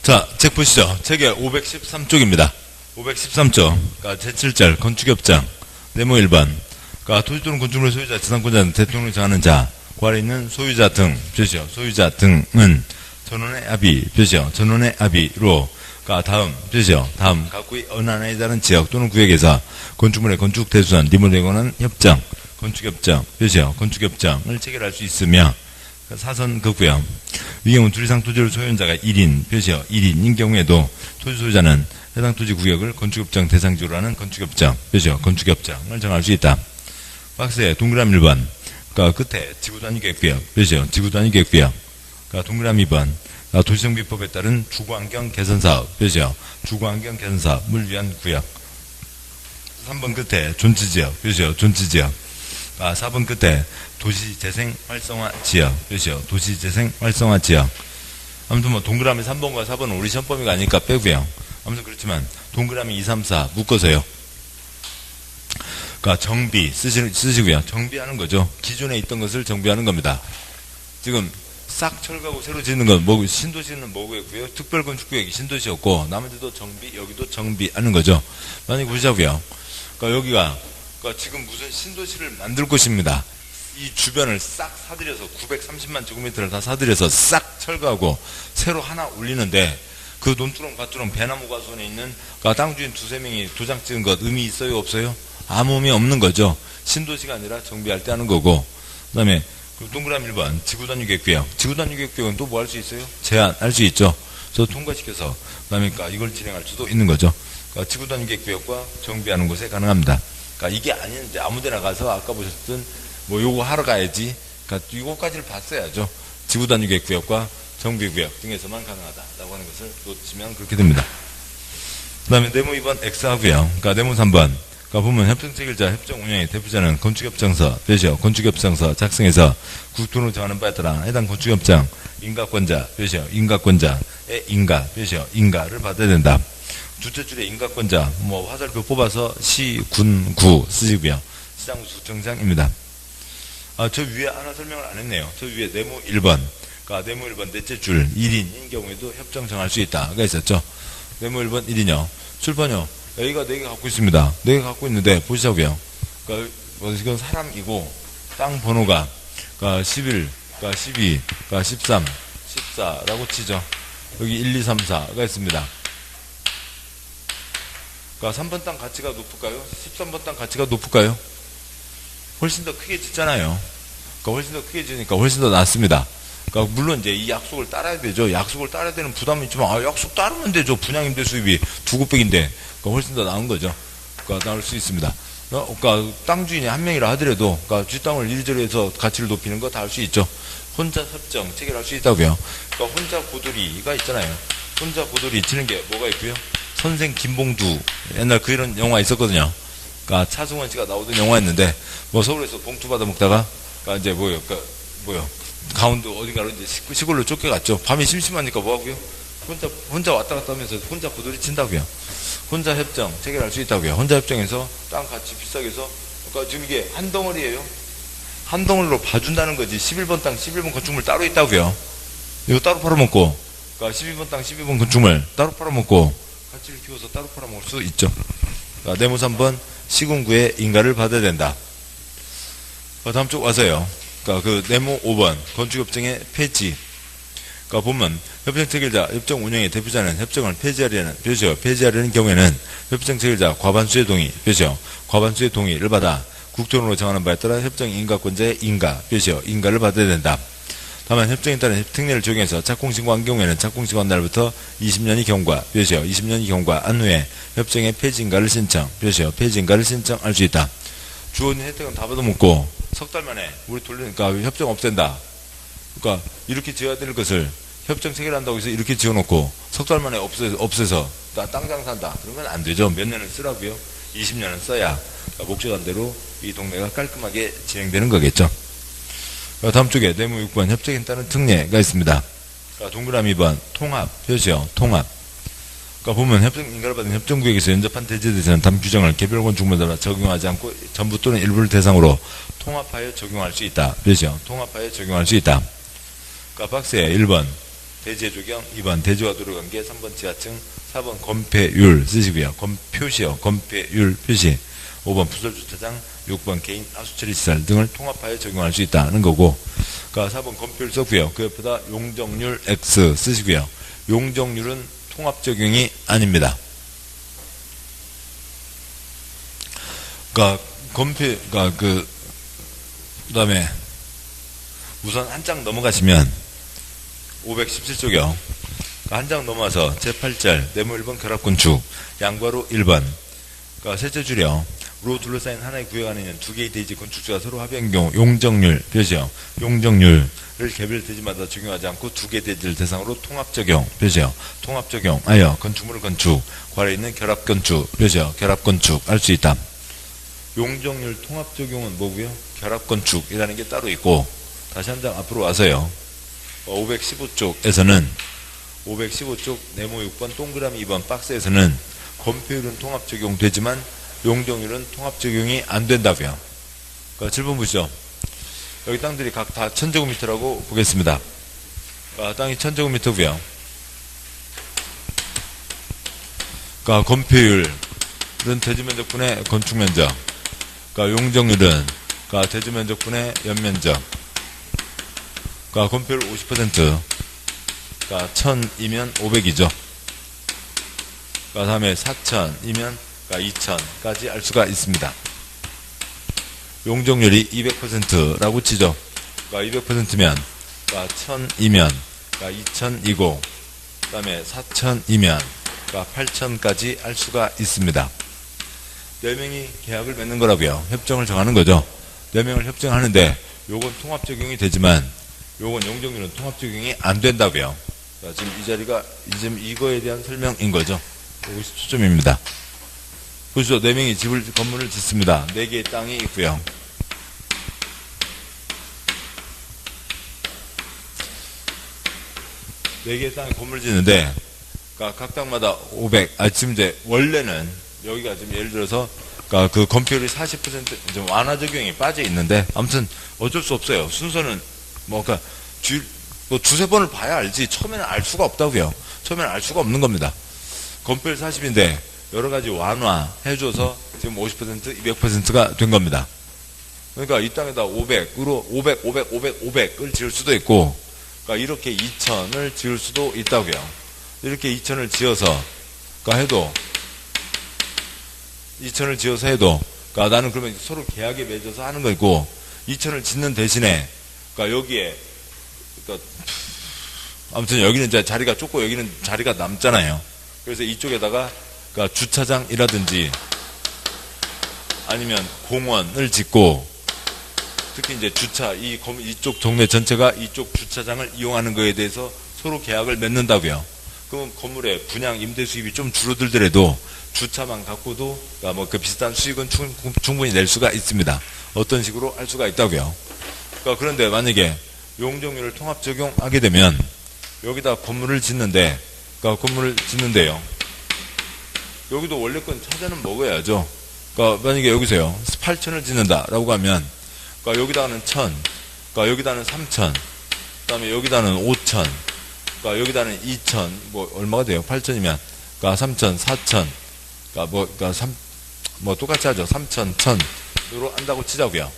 자, 책 보시죠. 책의 513쪽입니다. 513쪽. 그러니까 제7절 건축협정 네모 1번. 그러니까 토지 또는 건축물 소유자, 지상권자 등 대통령이 정하는 자, 그 아래 있는 소유자 등, 표시요. 소유자 등은 전원의 합의, 표시요. 전원의 합의로, 그러니까 다음, 표시요. 다음, 각구의 어느 하나에 다른 지역 또는 구역에서 건축물의 건축 대수선, 리모델에 관한 협정, 건축협정, 표시요. 건축협정을 체결할 수 있으며, 사선 긋고요. 이 경우 둘 이상 토지를 소유한 자가 1인, 표시요. 1인인 경우에도 토지 소유자는 해당 토지 구역을 건축협정 대상지로 하는 건축협정, 표시요. 건축협정을 정할 수 있다. 박스에 동그라미 1번. 그러니까 끝에 지구단위계획구역, 표시요. 지구단위계획구역. 그러니까 동그라미 2번. 그러니까 도시정비법에 따른 주거환경 개선사업, 표시요. 주거환경 개선사업을 위한 구역. 3번 끝에 존치지역, 표시요. 존치지역. 4번 끝에 도시재생 활성화 지역, 표시요. 도시재생 활성화 지역. 아무튼 뭐 동그라미 3번과 4번은 우리 시험 범위가 아니니까 빼고요. 아무튼 그렇지만 동그라미 2, 3, 4 묶어서요. 그러니까 정비 쓰시고요. 정비하는 거죠. 기존에 있던 것을 정비하는 겁니다. 지금 싹 철거하고 새로 짓는 건 뭐, 신도시는 뭐고요? 특별건축구역이 신도시였고 나머지도 정비, 여기도 정비하는 거죠. 많이 보시자고요. 그러니까 여기가 그러니까 지금 무슨 신도시를 만들 곳입니다. 이 주변을 싹 사들여서 930만 제곱미터를 다 사들여서 싹 철거하고 새로 하나 올리는데 그 논두렁 밭두렁 배나무 가선에 있는 그러니까 땅 주인 두세 명이 도장 찍은 것 의미 있어요? 없어요? 아무 의미 없는 거죠. 신도시가 아니라 정비할 때 하는 거고. 그 다음에 동그라미 1번 지구단위계획구역. 지구단위계획구역은 또 뭐 할 수 있어요? 제한할 수 있죠. 그래서 통과시켜서 그 다음에 그러니까 이걸 진행할 수도 있는 거죠. 그러니까 지구단위계획구역과 정비하는 곳에 가능합니다. 그러니까 이게 아닌데 아무데나 가서 아까 보셨던 뭐 요거 하러 가야지. 그러니까 요거까지를 봤어야죠. 지구단위계획구역과 정비구역 등에서만 가능하다라고 하는 것을 놓치면 그렇게 됩니다. 그 다음에 네모 2번 X하고요. 그러니까 네모 3번. 그러니까 보면 협정체결자, 협정운영의 대표자는 건축협정서, 표시요. 건축협정서 작성해서 국토로 정하는 바에 따라 해당 건축협정 인가권자, 표시요. 인가권자의 인가, 표시요. 인가를 받아야 된다. 둘째 줄에 인가권자, 뭐 화살표 뽑아서 시, 군, 구 쓰시고요. 시장구 구청장입니다. 저 위에 하나 설명을 안 했네요. 저 위에 네모 1번. 그러니까 네모 1번 넷째 줄 1인인 경우에도 협정 정할 수 있다가 있었죠. 네모 1번 1인요. 출판요. 여기가 4개 갖고 있습니다. 4개 갖고 있는데 보시자고요. 그러니까 이건 사람이고 땅 번호가 그러니까 11, 그러니까 12, 그러니까 13, 14라고 치죠. 여기 1, 2, 3, 4가 있습니다. 그러니까 3번 땅 가치가 높을까요? 13번 땅 가치가 높을까요? 훨씬 더 크게 짓잖아요. 그러니까 훨씬 더 크게 지으니까 훨씬 더 낫습니다. 그러니까 물론 이제 이 약속을 따라야 되죠. 약속을 따라야 되는 부담이 있지만 약속 따르면 되죠. 분양임대 수입이 2곱백인데 그러니까 훨씬 더 나은 거죠. 그러니까 나올 수 있습니다. 그러니까 땅 주인이 한 명이라 하더라도 그러니까 뒷땅을 이리저리 해서 가치를 높이는 거 다 할 수 있죠. 혼자 협정 체결할 수 있다고요. 그러니까 혼자 고돌이가 있잖아요. 혼자 고돌이 치는 게 뭐가 있고요. 선생 김봉두 옛날 그런 영화 있었거든요. 그러니까 차승원 씨가 나오던 영화였는데 뭐 서울에서 봉투 받아 먹다가 그러니까 이제 뭐요 강원도 어딘가로 이제 시골로 쫓겨갔죠. 밤이 심심하니까 뭐 하고요? 혼자 왔다 갔다 하면서 혼자 고돌이 친다고요. 혼자 협정 체결할 수 있다고요. 혼자 협정에서 땅 가치 비싸게 해서 그러니까 지금 이게 한 덩어리예요. 한 덩어리로 봐준다는 거지. 11번 땅 11번 건축물 따로 있다고요. 이거 따로 팔아먹고 그러니까 12번 땅 12번 건축물 따로 팔아먹고 가치를 키워서 따로 팔아먹을 수 있죠. 그러니까 네모 3번 시군구의 인가를 받아야 된다. 다음 쪽 와서요. 그러니까 그 네모 5번 건축협정의 폐지. 그러니까 보면 협정 체결자, 협정 운영의 대표자는 협정을 폐지하려는 표시요. 폐지하려는 경우에는 협정 체결자 과반수의 동의, 표시요. 과반수의 동의를 받아 국토론으로 정하는 바에 따라 협정 인가권자의 인가, 표시요. 인가를 받아야 된다. 다만 협정에 따른 특례를 적용해서 착공신고한 경우에는 착공신고한 날부터 20년이 경과, 표시요. 20년이 경과한 후에 협정의 폐지인가를 신청, 표시요. 폐지인가를 신청할 수 있다. 주어진 혜택은 다 받아먹고 석 달 만에 우리 돌리니까 협정 없앤다. 그러니까 이렇게 지어야 될 것을 협정 체결한다고 해서 이렇게 지어놓고 석 달 만에 없애서 땅 장사한다. 그러면 안 되죠. 몇 년을 쓰라고요? 20년을 써야 그러니까 목적한 대로 이 동네가 깔끔하게 진행되는 거겠죠. 다음 쪽에 네모 6번 협정에 따른 특례가 있습니다. 동그라미 2번 통합 표시요. 통합. 그러니까 보면 협정 인가를 받은 협정구역에서 연접한 대지대에서는 담 규정을 개별 건축물마다 적용하지 않고 전부 또는 일부를 대상으로 통합하여 적용할 수 있다. 표시요. 통합하여 적용할 수 있다. 그러니까 박스에 1번 대지의 조경, 2번 대지와 도로 관계, 3번 지하층, 4번 건폐율 쓰시고요. 표시요. 건폐율 표시. 5번 부설주차장, 6번 개인 하수처리시설 등을 통합하여 적용할 수 있다는 거고, 그러니까 4번 건폐율 썼고요. 그 옆에다 용적률 X 쓰시고요. 용적률은 통합 적용이 아닙니다. 그러니까 그러니까 그다음에 우선 한 장 넘어가시면 517쪽이요. 한 장 넘어서 제8절 네모 1번 결합건축 양괄호 1번 그러니까 셋째 줄이요. 로 둘러싸인 하나의 구역 안에 있는 두 개의 대지 건축주가 서로 합의한 경우 용적률 표시요. 용적률을 개별 대지마다 적용하지 않고 두 개의 대지를 대상으로 통합 적용 표시요. 통합 적용 하여 건축물을 건축 괄호에 있는 결합 건축 표시요. 결합 건축 할 수 있다. 용적률 통합 적용은 뭐고요? 결합 건축이라는 게 따로 있고 다시 한 장 앞으로 와서요. 515쪽에서는 515쪽 네모 6번 동그라미 2번 박스에서는 건폐율은 통합 적용되지만 용적률은 통합 적용이 안 된다고요. 그러니까 7번 보시죠. 여기 땅들이 각 다 1000제곱미터라고 보겠습니다. 땅이 1000제곱미터고요. 그러니까 건폐율은 대지면적분의 건축면적, 그러니까 용적률은 그러니까 대지면적분의 연면적, 그러니까 건폐율 50%, 그러니까 1000이면 500이죠. 그러니까 다음에 4000이면 그러니까 2000까지 알 수가 있습니다. 용적률이 200%라고 치죠. 그러니까 200%면 그러니까 1000이면 그러니까 2000이고 그 다음에 4000이면 그러니까 8000까지 알 수가 있습니다. 4명이 계약을 맺는 거라고요. 협정을 정하는 거죠. 4명을 협정하는데 요건 통합 적용이 되지만 요건 용적률은 통합 적용이 안 된다고요. 그러니까 지금 이 자리가 지금 이거에 대한 설명인 거죠. 여기서 초점입니다. 보시죠. 4명이 건물을 짓습니다. 4개의 땅이 있고요. 4개의 땅에 건물을 짓는데, 그러니까 각 땅마다 500, 지금 이제 원래는 여기가 지금 예를 들어서, 그러니까 그 건폐율이 40% 좀 완화 적용이 빠져 있는데, 아무튼 어쩔 수 없어요. 순서는 그러니까 뭐 두세 번을 봐야 알지, 처음에는 알 수가 없다고요. 처음에는 알 수가 없는 겁니다. 건폐율 40인데, 여러 가지 완화해줘서 지금 50%, 200%가 된 겁니다. 그러니까 이 땅에다 500으로 500을 지을 수도 있고, 그러니까 이렇게 2000을 지을 수도 있다고요. 이렇게 2000을 지어서, 그러니까 해도, 2000을 지어서 해도, 그러니까 나는 그러면 서로 계약에 맺어서 하는 거고, 2000을 짓는 대신에, 그러니까 여기에, 그러니까 아무튼 여기는 이제 자리가 좁고 여기는 자리가 남잖아요. 그래서 이쪽에다가 그러니까 주차장이라든지 아니면 공원을 짓고 특히 이제 이쪽 동네 전체가 이쪽 주차장을 이용하는 거에 대해서 서로 계약을 맺는다고요. 그럼 건물의 분양 임대 수입이 좀 줄어들더라도 주차만 갖고도 그러니까 뭐 그 비슷한 수익은 충분히 낼 수가 있습니다. 어떤 식으로 할 수가 있다고요. 그러니까 그런데 만약에 용적률을 통합 적용하게 되면 여기다 건물을 짓는데, 그러니까 건물을 짓는데요. 여기도 원래 건 차자는 먹어야죠. 그러니까 만약에 여기서요 8000을 짓는다라고 하면, 그러니까 여기다는 1000, 그러니까 여기다는 3000, 그다음에 여기다는 5000, 그러니까 여기다는 2000, 뭐 얼마가 돼요? 8000이면, 그러니까 3000, 4000, 그러니까 똑같이 하죠. 3000, 1000으로 한다고 치자고요.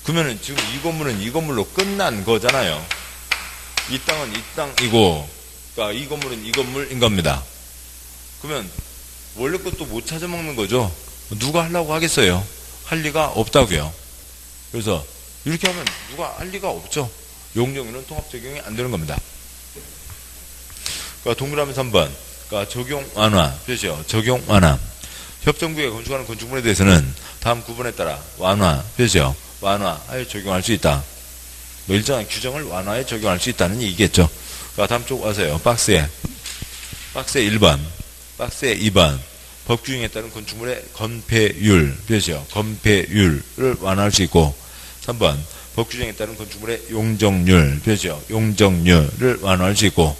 그러면은 지금 이 건물은 이 건물로 끝난 거잖아요. 이 땅은 이 땅이고, 그러니까 이 건물은 이 건물인 겁니다. 그러면 원래 것도 못 찾아 먹는 거죠. 누가 하려고 하겠어요? 할 리가 없다고요. 그래서 이렇게 하면 누가 할 리가 없죠. 용적률은 통합 적용이 안 되는 겁니다. 그러니까 동그라미 3번, 그러니까 적용 완화 표시요. 적용 완화. 협정부에 건축하는 건축물에 대해서는 다음 구분에 따라 완화 표시요. 완화하여 적용할 수 있다. 뭐 일정한 규정을 완화해 적용할 수 있다는 얘기겠죠. 그러니까 다음 쪽 와서요. 박스에 1번, 박스에 2번. 법규정에 따른 건축물의 건폐율 표시요. 건폐율을 완화할 수 있고, 3번 법규정에 따른 건축물의 용적률 표시요. 용적률을 완화할 수 있고,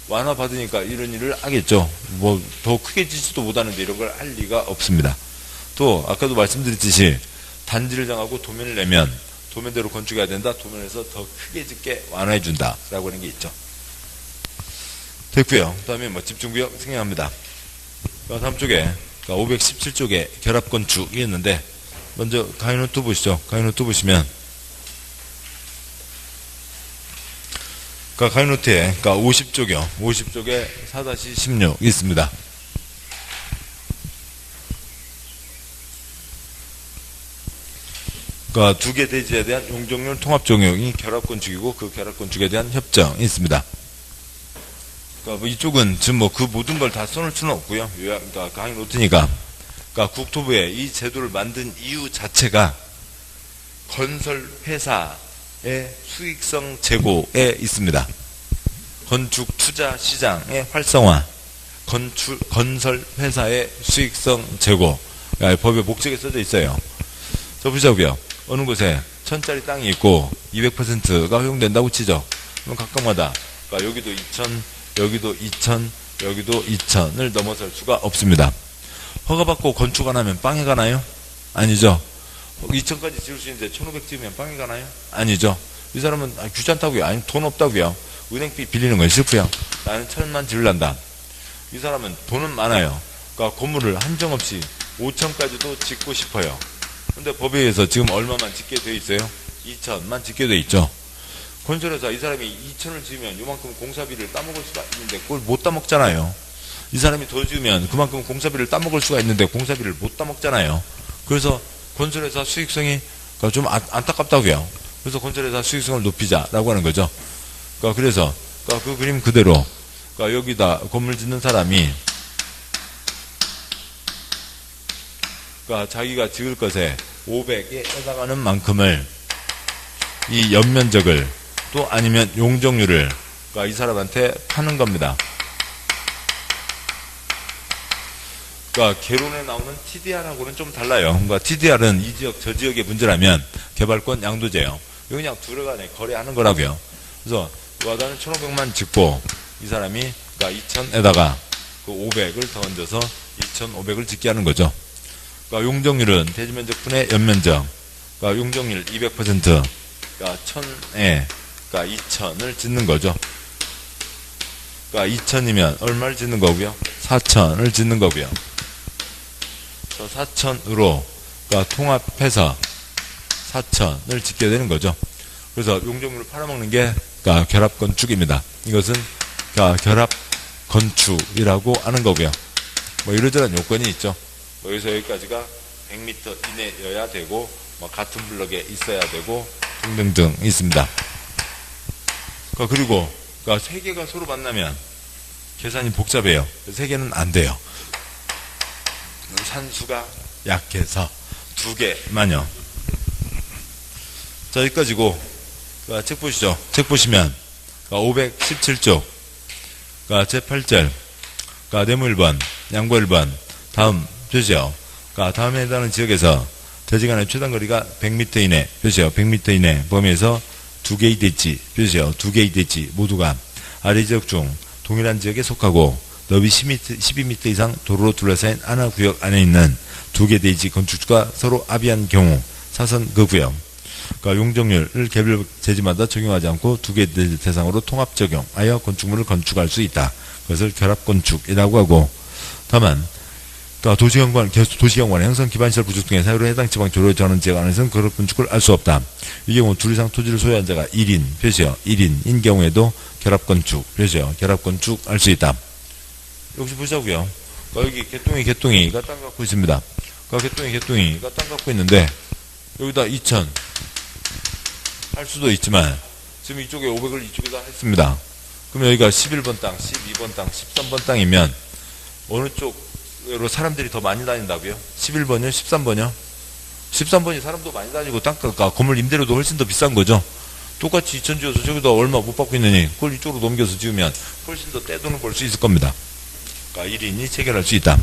완화 받으니까 이런 일을 하겠죠. 뭐 더 크게 짓지도 못하는데 이런 걸 할 리가 없습니다. 또 아까도 말씀드렸듯이 단지를 정하고 도면을 내면 도면대로 건축해야 된다. 도면에서 더 크게 짓게 완화해 준다라고 하는 게 있죠. 됐고요. 그 다음에 뭐 집중구역 생략합니다. 다음 쪽에 517쪽에 결합건축이 있는데 먼저 가이노트 보시죠. 가이노트 보시면 가이노트에 50쪽이요. 50쪽에 4-16 있습니다. 두 개 대지에 대한 용적률 통합 적용이 결합건축이고 그 결합건축에 대한 협정이 있습니다. 이쪽은 지금 뭐 그 모든 걸 다 써놓을 수는 없고요. 가이노트니까. 국토부에 이 제도를 만든 이유 자체가 건설회사의 수익성 제고에 있습니다. 건축 투자 시장의 활성화, 건설회사의 수익성 제고. 법에 목적에 써져 있어요. 저 보자고요. 어느 곳에 1000짜리 땅이 있고 200%가 허용된다고 치죠. 그럼 각각마다 여기도 2000, 여기도 2000, 여기도 2000을 넘어설 수가 없습니다. 허가받고 건축 안 하면 빵에 가나요? 아니죠. 2000까지 지을 수 있는데 1500 지으면 빵에 가나요? 아니죠. 이 사람은 귀찮다고요. 아니 돈 없다고요. 은행비 빌리는 건 싫고요. 나는 1000만 지을란다. 이 사람은 돈은 많아요. 건물을 한정없이 5000까지도 짓고 싶어요. 근데 법에 의해서 지금 얼마만 짓게 돼 있어요? 2000만 짓게 돼 있죠. 건설회사 이 사람이 2000을 지으면 요만큼 공사비를 따먹을 수가 있는데 그걸 못 따먹잖아요. 이 사람이 더 지으면 그만큼 공사비를 따먹을 수가 있는데 공사비를 못 따먹잖아요. 그래서 건설회사 수익성이 좀 안타깝다고요. 그래서 건설회사 수익성을 높이자라고 하는 거죠. 그래서 그 그림 그대로 여기다 건물 짓는 사람이 자기가 지을 것에 500에 해당하는 만큼을 이 연면적을 또 아니면 용적률을 이 사람한테 파는 겁니다. 개론에 나오는 TDR하고는 좀 달라요. TDR은 이 지역 저 지역의 문제라면 개발권 양도제요. 이거 그냥 둘 간에 거래하는 거라고요. 그래서 와다는 1500만 짓고 이 사람이 2000에다가 그 500을 더 얹어서 2500을 짓게 하는 거죠. 용적률은 대지면적분의 연면적. 용적률 200%. 1000에 2000을 짓는 거죠. 2000이면 얼마를 짓는 거고요? 4000을 짓는 거고요. 4000으로 통합해서 4000을 짓게 되는 거죠. 그래서 용적률을 팔아먹는 게 결합건축입니다. 이것은 결합건축이라고 하는 거고요. 뭐 이러저런 요건이 있죠. 여기서 여기까지가 100m 이내여야 되고 같은 블럭에 있어야 되고 등등등 있습니다. 그리고 세 개가 서로 만나면 계산이 복잡해요. 세 개는 안 돼요. 산수가 약해서 두 개만요. 자, 여기까지고 책 보시죠. 책 보시면 517쪽 제8절 네모 1번 양보 1번 다음 표시요. 다음에 해당하는 지역에서 대지 간의 최단 거리가 100m 이내 표시요. 100m 이내 범위에서 두 개의 대지 표시요. 두 개의 대지 모두가 아래 지역 중 동일한 지역에 속하고 너비 12m 이상 도로로 둘러싸인 하나 구역 안에 있는 두 개 대지 건축주가 서로 합의한 경우 사선 그 구역 용적률을 개별 대지마다 적용하지 않고 두 개 대지 대상으로 통합 적용하여 건축물을 건축할 수 있다. 그것을 결합건축이라고 하고 다만 도시경관의 형성 기반시설 부족 등의 사유로 해당 지방 조례 전원 지역 안에서는 결합건축을 할 수 없다. 이 경우 둘 이상 토지를 소유한 자가 1인 표시요. 1인인 경우에도 결합건축 표시요. 결합건축 할 수 있다. 역시 보자고요. 여기 개똥이가 땅 갖고 있습니다. 개똥이가 땅 갖고 있는데 여기다 2000 할 수도 있지만 지금 이쪽에 500을 이쪽에다 했습니다. 그럼 여기가 11번 땅, 12번 땅, 13번 땅이면 어느 쪽으로 사람들이 더 많이 다닌다고요? 11번이요? 13번이요? 13번이 사람도 많이 다니고 땅가 건물 임대료도 훨씬 더 비싼 거죠. 똑같이 2000 지어서 저기다 얼마 못 받고 있느니 그걸 이쪽으로 넘겨서 지으면 훨씬 더 떼돈을 벌 수 있을 겁니다. 1인이 체결할 수 있다.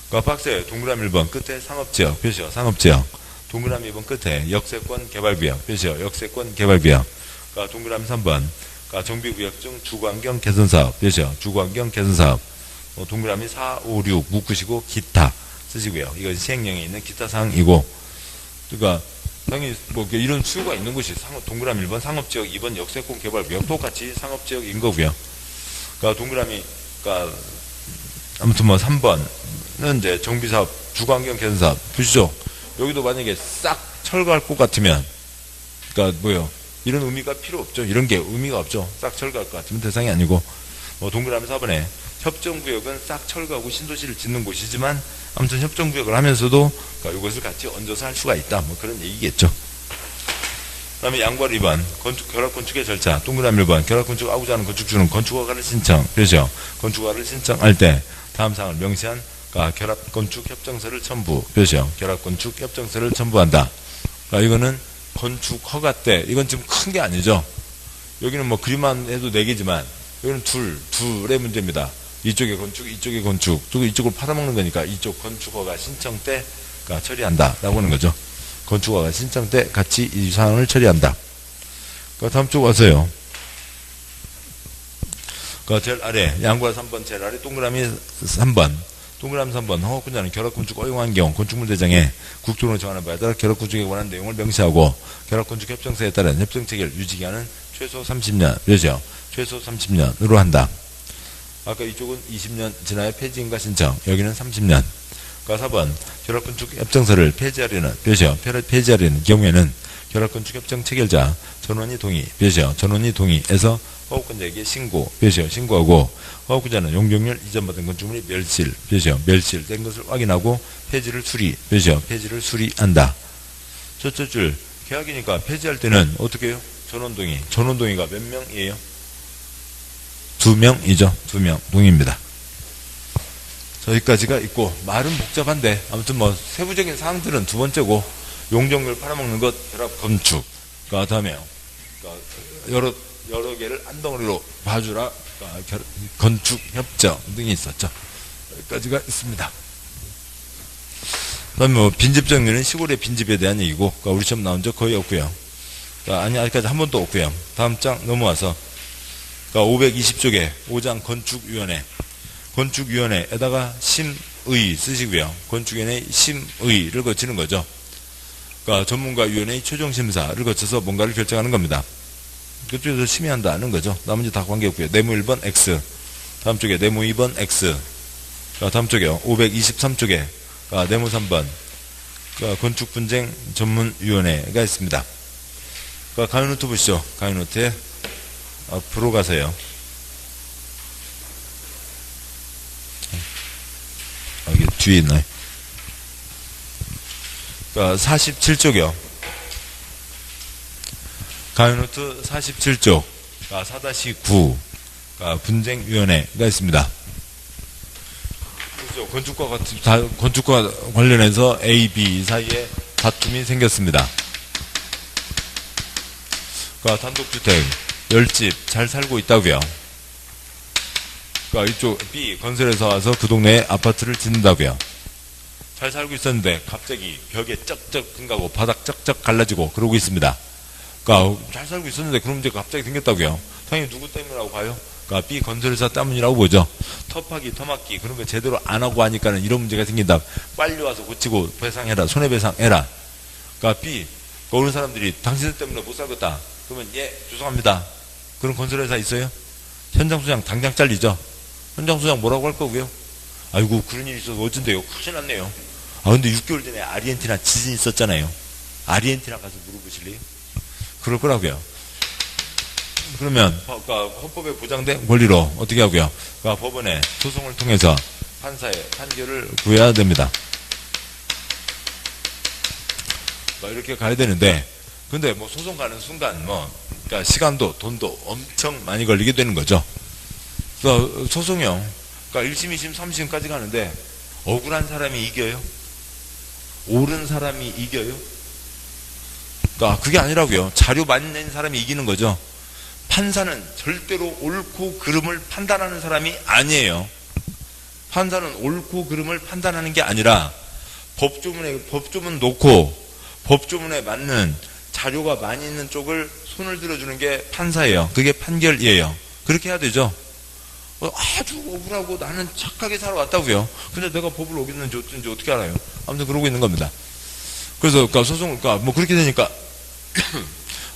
박스에 동그라미 1번 끝에 상업지역 표시요. 상업지역. 동그라미 2번 끝에 역세권 개발구역 표시요. 역세권 개발구역. 동그라미 3번 정비구역 중 주거환경 개선사업 표시요. 주거환경 개선사업. 동그라미 4, 5, 6 묶으시고 기타 쓰시고요. 이건 시행령에 있는 기타 사항이고 그러니까 당연히 뭐 이런 수요가 있는 곳이 동그라미 1번 상업지역 2번 역세권 개발구역 똑같이 상업지역인 거고요. 그러니까 동그라미, 그러니까 아무튼 뭐 3번은 이제 정비사업, 주거환경 개선사업 보시죠. 여기도 만약에 싹 철거할 것 같으면, 그러니까 뭐요? 이런 의미가 필요 없죠. 이런 게 의미가 없죠. 싹 철거할 것 같으면 대상이 아니고, 뭐 동그라미 4번에 협정구역은 싹 철거하고 신도시를 짓는 곳이지만 아무튼 협정구역을 하면서도 그러니까 이것을 같이 얹어서 할 수가 있다. 뭐 그런 얘기겠죠. 그 다음에 양보할 2번 결합건축의 절차. 동그라미 1번 결합건축 하고자 하는 건축주는 건축허가를 신청. 그렇죠. 건축허가를 신청할 때 다음 사항을 명시한 그러니까 결합건축협정서를 첨부. 그렇죠. 결합건축협정서를 첨부한다. 그러니까 이거는 건축허가 때 이건 지금 큰 게 아니죠. 여기는 뭐 그림만 해도 4개지만 여기는 둘의 문제입니다. 이쪽에 건축, 이쪽에 건축, 이쪽을 팔아먹는 거니까 이쪽 건축허가 신청 때 그러니까 처리한다라고 하는 거죠. 건축허가 신청 때 같이 이 사항을 처리한다. 그러니까 다음 쪽 와서요. 그러니까 제일 아래 양구와 3번 제일 아래 동그라미 3번 동그라미 3번 허가권자는 결합건축 허용한 경우 건축물대장에 국토론을 정하는 바에 따라 결합건축에 관한 내용을 명시하고 결합건축 협정서에 따른 협정체계를 유지기한은 최소 30년 그렇죠. 최소 30년으로 한다. 아까 이쪽은 20년 지나야 폐지인가 신청, 여기는 30년. 그러니까 4번 결합건축 협정서를 폐지하려는 그렇죠. 폐지하려는 경우에는 결합건축 협정 체결자 전원이 동의, 그렇죠. 전원이 동의해서 허가권자에게 신고, 그렇죠. 신고하고 허가권자는 용적률 이전받은 건축물이 멸실된 것을 확인하고 폐지를 그렇죠. 폐지를 수리한다. 첫째 줄 계약이니까 폐지할 때는 어떻게 해요? 전원동의. 전원동의가 몇 명이에요? 2명이죠. 2명 동의입니다. 저기까지가 있고 말은 복잡한데 아무튼 뭐 세부적인 사항들은 두 번째고 용적률 팔아먹는 것 결합 건축 그 다음에요. 그러니까 여러 개를 한 덩어리로 봐주라. 그러니까 건축 협정 등이 있었죠. 여기까지가 있습니다. 그다음에 뭐 빈집 정리는 시골의 빈집에 대한 얘기고 그러니까 우리 시험 나온 적 거의 없고요. 그러니까 아니 아직까지 한 번도 없고요. 다음 장 넘어와서 그러니까 520쪽에 5장 건축위원회에다가 심의 쓰시고요. 건축위원회 심의를 거치는 거죠. 그러니까 전문가위원회의 최종심사를 거쳐서 뭔가를 결정하는 겁니다. 그쪽에서 심의한다는 거죠. 나머지 다 관계없고요. 네모 1번 X, 다음 쪽에 네모 2번 X, 다음 쪽에요. 523쪽에 네모 3번 건축분쟁 전문위원회가 있습니다. 가요노트 보시죠. 가요노트에 앞으로 가세요. 여기 뒤에 있나요? 47쪽이요. 가요노트 47쪽 4-9 분쟁위원회가 있습니다. 그렇죠. 건축과 관련해서 A, B 사이에 다툼이 생겼습니다. 단독주택 10집 잘 살고 있다고요. 그러니까 이쪽 B 건설에서 와서 그 동네에 아파트를 짓는다고요. 잘 살고 있었는데 갑자기 벽에 쩍쩍 흥가고 바닥 쩍쩍 갈라지고 그러고 있습니다. 그러니까 잘 살고 있었는데 그런 문제가 갑자기 생겼다고요. 당연히 누구 때문이라고 봐요? 그러니까 B 건설회사 때문이라고 보죠. 터파기, 터막기 그런 거 제대로 안 하고 하니까는 이런 문제가 생긴다. 빨리 와서 고치고 배상해라. 손해배상해라. 그러니까 B 어느 사람들이 당신들 때문에 못 살겠다. 그러면 예 죄송합니다. 그런 건설회사 있어요? 현장소장 당장 잘리죠. 현장소장 뭐라고 할 거고요? 아이고 그런 일이 있어서 어쩐데요? 큰일 났네요. 근데 6개월 전에 아르헨티나 지진 있었잖아요. 아르헨티나 가서 물어보실래요? 그럴 거라고요. 그러면 헌법에 보장된 권리로 어떻게 하고요? 법원에 소송을 통해서 판사의 판결을 구해야 됩니다. 이렇게 가야 되는데 근데 뭐 소송 가는 순간 그러니까 시간도 돈도 엄청 많이 걸리게 되는 거죠. 그래서 소송형 그러니까 1심, 2심, 3심까지 가는데 억울한 사람이 이겨요? 옳은 사람이 이겨요? 그러니까 그게 아니라고요. 자료 많이 낸 사람이 이기는 거죠. 판사는 절대로 옳고 그름을 판단하는 사람이 아니에요. 판사는 옳고 그름을 판단하는 게 아니라 법조문 놓고 법조문에 맞는 자료가 많이 있는 쪽을 손을 들어주는 게 판사예요. 그게 판결이에요. 그렇게 해야 되죠. 아주 억울하고 나는 착하게 살아왔다고요. 근데 내가 법을 어겼는지 어쩐지 어떻게 알아요? 아무튼 그러고 있는 겁니다. 그래서 소송을 뭐 그렇게 되니까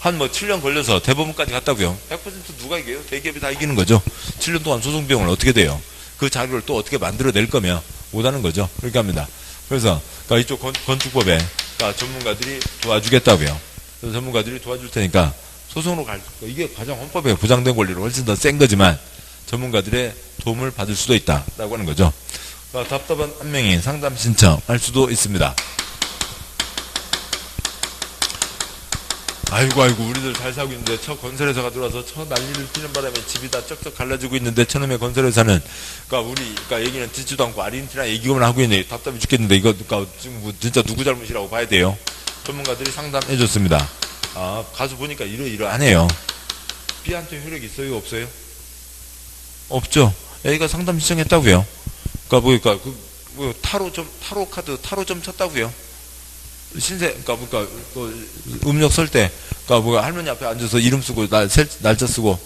한 뭐 7년 걸려서 대법원까지 갔다고요. 100% 누가 이겨요? 대기업이 다 이기는 거죠. 7년 동안 소송 비용을 어떻게 돼요? 그 자료를 또 어떻게 만들어낼 거면 못하는 거죠. 그렇게 합니다. 그래서 그러니까 이쪽 건축법에 그러니까 전문가들이 도와주겠다고요. 그래서 전문가들이 도와줄 테니까 소송으로 갈 이게 가장 헌법에 보장된 권리로 훨씬 더 센 거지만 전문가들의 도움을 받을 수도 있다라고 하는 거죠. 그러니까 답답한 한 명이 상담 신청할 수도 있습니다. 아이고 우리들 잘 살고 있는데 저 건설회사가 들어와서 저 난리를 피는 바람에 집이 다 쩍쩍 갈라지고 있는데 저놈의 건설회사는 그러니까 얘기는 듣지도 않고 아르헨티나 얘기만 하고 있네. 답답해 죽겠는데 이거 그러니까 지금 뭐 진짜 누구 잘못이라고 봐야 돼요. 전문가들이 상담해 줬습니다. 아 가서 보니까 이러하네요. B한테 효력이 있어요 없어요? 없죠. A가 상담 신청했다고요. 그러니까 타로 카드 타로 좀 쳤다고요. 신세, 그러니까 음력 설 때, 할머니 앞에 앉아서 이름 쓰고, 날짜 쓰고,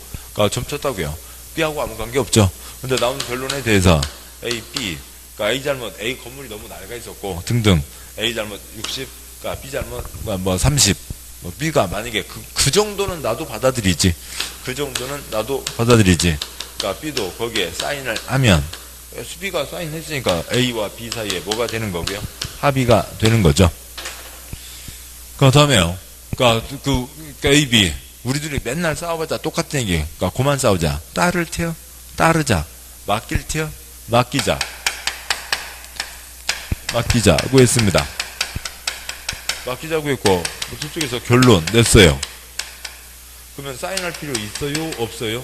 점 쳤다고요. B하고 아무 관계 없죠. 근데 나온 결론에 대해서, A, B, A 잘못, A 건물이 너무 낡아 있었고, 등등. A 잘못 60, B 잘못, 30. B가 만약에 그 정도는 나도 받아들이지. 그 정도는 나도 받아들이지. B도 거기에 사인을 하면, B가 사인했으니까 A와 B 사이에 뭐가 되는 거고요? 합의가 되는 거죠. 그 다음에요. A, B. 우리들이 맨날 싸워봤자 똑같은 얘기. 그만 싸우자. 따를 튀어? 따르자. 맡길 튀어? 맡기자. 맡기자고 했습니다. 맡기자고 했고, 저쪽에서 결론 냈어요. 그러면 사인할 필요 있어요? 없어요?